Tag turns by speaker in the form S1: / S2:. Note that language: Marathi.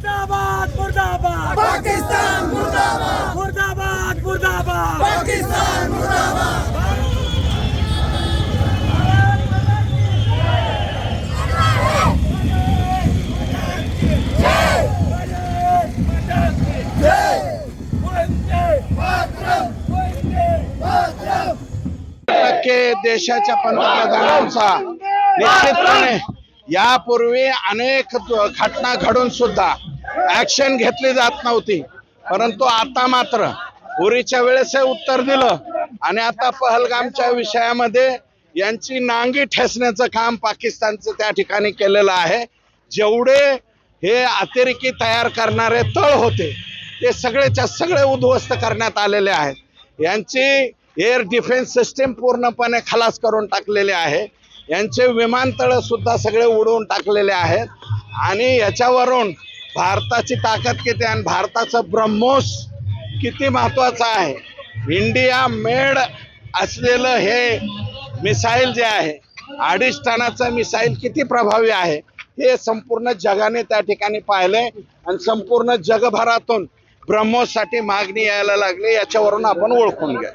S1: मुर्दाबाद मुर्दाबाद
S2: पाकिस्तान मुर्दाबाद
S1: मुर्दाबाद मुर्दाबाद
S2: पाकिस्तान मुर्दाबाद
S3: देशाच्या पंतप्रधानांचा निश्चितपणे यापूर्वी अनेक घटना घडून सुद्धा ऍक्शन घेतली जात नव्हती, परंतु आता मात्र उरीच्या वेळेस उत्तर दिलं आणि आता पहलगामच्या विषयामध्ये यांची नांगी ठेचण्याचं काम पाकिस्तानचं त्या ठिकाणी केलेलं आहे. जेवढे हे अतिरेकी तयार करणारे तळ होते ते सगळेच्या सगळे उद्ध्वस्त करण्यात आलेले आहेत. यांची एअर डिफेन्स सिस्टीम पूर्णपणे खलास करून टाकलेले आहे. यांचे विमानतळ सुद्धा सगळे उडवून टाकलेले आहेत आणि याच्यावरून भारताची ताकद किती आणि भारताचं ब्रह्मोस किती महत्वाचं आहे. इंडिया मेड असलेलं हे मिसाईल जे आहे 2.5 टनाचं मिसाईल किती प्रभावी आहे हे संपूर्ण जगाने त्या ठिकाणी पाहिलंय आणि संपूर्ण जगभरातून ब्रह्मोससाठी मागणी यायला लागली. याच्यावरून आपण ओळखून घ्या.